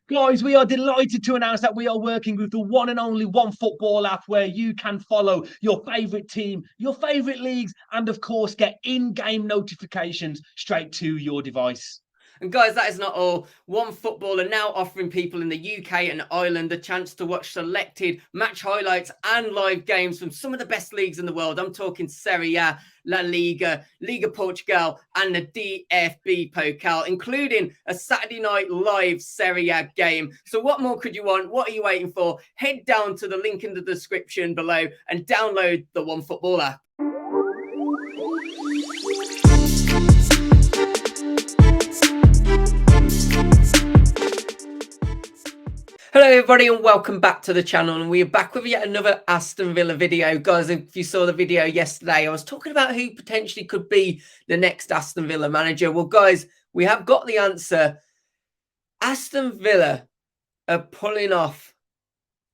Guys, we are delighted to announce that we are working with the one and only One Football app where you can follow your favourite team, your favourite leagues, and of course, get in-game notifications straight to your device. And guys, that is not all. One Football are now offering people in the UK and Ireland the chance to watch selected match highlights and live games from some of the best leagues in the world. I'm talking Serie A, La Liga, Liga Portugal, and the DFB Pokal, including a Saturday night live Serie A game. So what more could you want? What are you waiting for? Head down to the link in the description below and download the One Football app. Hello everybody and welcome back to the channel, and we are back with yet another Aston Villa video. Guys, if you saw the video yesterday, I was talking about who potentially could be the next Aston Villa manager. Well guys, we have got the answer. Aston Villa are pulling off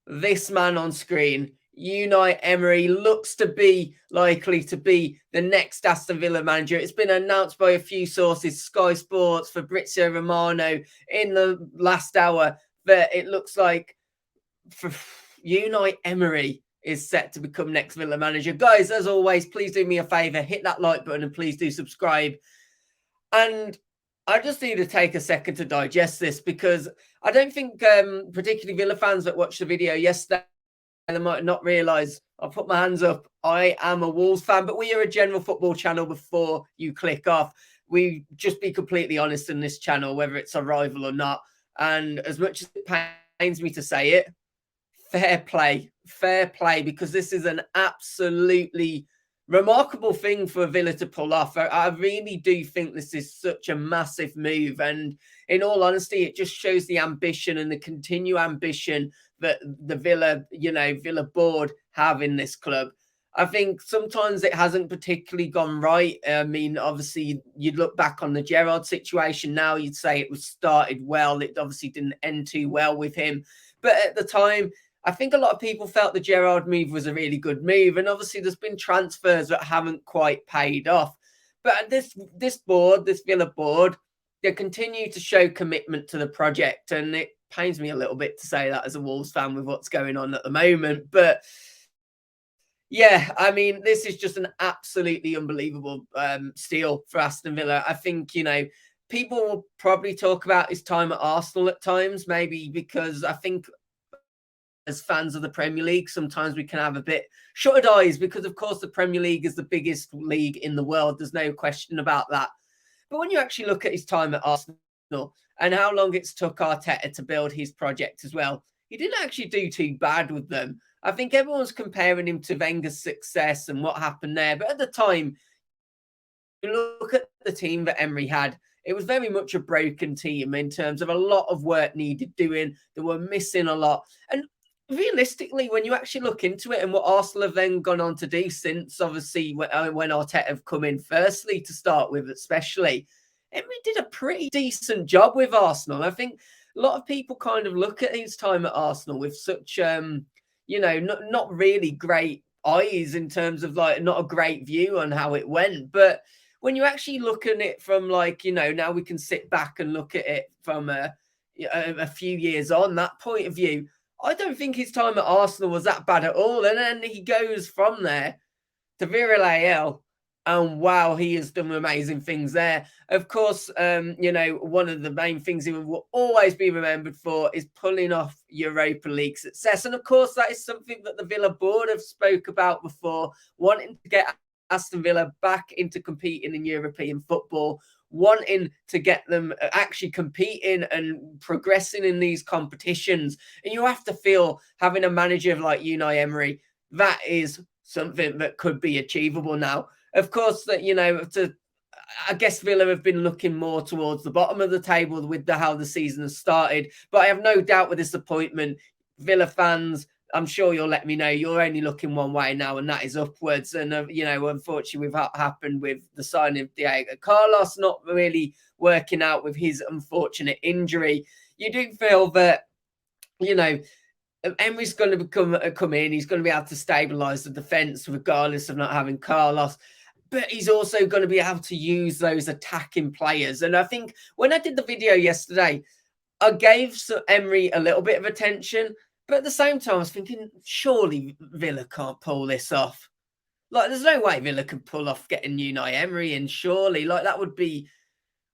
this man on screen. UNAI Emery looks to be likely to be the next Aston Villa manager. It's been announced by a few sources, Sky Sports, Fabrizio Romano, in the last hour, that it looks like UNAI Emery is set to become next Villa manager. Guys, as always, please do me a favour, hit that like button and please do subscribe. And I just need to take a second to digest this, because I don't think particularly Villa fans that watched the video yesterday, they might not realise, I'll put my hands up, I am a Wolves fan, but we are a general football channel before you click off. We just be completely honest in this channel, whether it's a rival or not. And as much as it pains me to say it, fair play, because this is an absolutely remarkable thing for Villa to pull off. I really do think this is such a massive move. And in all honesty, it just shows the ambition and the continued ambition that the Villa board have in this club. I think sometimes it hasn't particularly gone right. I mean, obviously, you'd look back on the Gerrard situation now, you'd say it was started well. It obviously didn't end too well with him. But at the time, I think a lot of people felt the Gerrard move was a really good move. And obviously, there's been transfers that haven't quite paid off. But this Villa board, they continue to show commitment to the project. And it pains me a little bit to say that as a Wolves fan with what's going on at the moment. But yeah, I mean, this is just an absolutely unbelievable steal for Aston Villa. I think, people will probably talk about his time at Arsenal at times, maybe because I think as fans of the Premier League, sometimes we can have a bit shuttered eyes because, of course, the Premier League is the biggest league in the world. There's no question about that. But when you actually look at his time at Arsenal and how long it's took Arteta to build his project as well, he didn't actually do too bad with them. I think everyone's comparing him to Wenger's success and what happened there. But at the time, you look at the team that Emery had, it was very much a broken team in terms of a lot of work needed doing. They were missing a lot. And realistically, when you actually look into it and what Arsenal have then gone on to do since, obviously, when Arteta have come in firstly to start with, especially, Emery did a pretty decent job with Arsenal. I think a lot of people kind of look at his time at Arsenal with such not really great eyes in terms of not a great view on how it went. But when you actually look at it from now we can sit back and look at it from a few years on that point of view, I don't think his time at Arsenal was that bad at all. And then he goes from there to Villarreal, and wow, he has done amazing things there. Of course, one of the main things he will always be remembered for is pulling off Europa League success. And of course, that is something that the Villa board have spoke about before, wanting to get Aston Villa back into competing in European football, wanting to get them actually competing and progressing in these competitions. And you have to feel, having a manager like UNAI Emery, that is something that could be achievable now. Of course, that I guess Villa have been looking more towards the bottom of the table with how the season has started. But I have no doubt with this appointment, Villa fans, I'm sure you'll let me know, you're only looking one way now, and that is upwards. And, unfortunately, with what happened with the signing of Diego Carlos not really working out with his unfortunate injury, you do feel that, Emery's going to come in. He's going to be able to stabilise the defence regardless of not having Carlos. But he's also going to be able to use those attacking players. And I think when I did the video yesterday, I gave Emery a little bit of attention, but at the same time, I was thinking, surely Villa can't pull this off. Like, there's no way Villa can pull off getting UNAI Emery in, surely. Like, that would be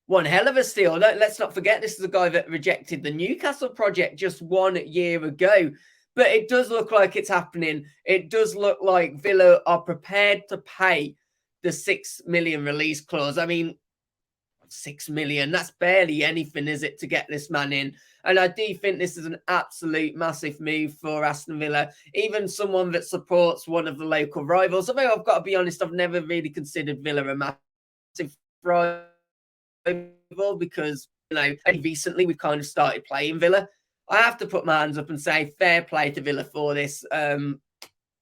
one hell of a steal. Let's not forget, this is a guy that rejected the Newcastle project just 1 year ago. But it does look like it's happening. It does look like Villa are prepared to pay the 6 million release clause. I mean, 6 million, that's barely anything, is it, to get this man in? And I do think this is an absolute massive move for Aston Villa. Even someone that supports one of the local rivals. Although I've got to be honest, I've never really considered Villa a massive rival because, you know, recently we've kind of started playing Villa. I have to put my hands up and say fair play to Villa for this.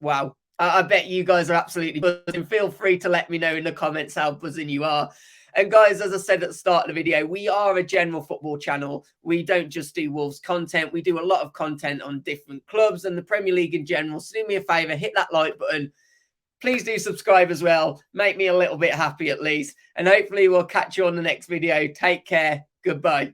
Wow. I bet you guys are absolutely buzzing. Feel free to let me know in the comments how buzzing you are. And guys, as I said at the start of the video, we are a general football channel. We don't just do Wolves content. We do a lot of content on different clubs and the Premier League in general. So do me a favour, hit that like button. Please do subscribe as well. Make me a little bit happy at least. And hopefully we'll catch you on the next video. Take care. Goodbye.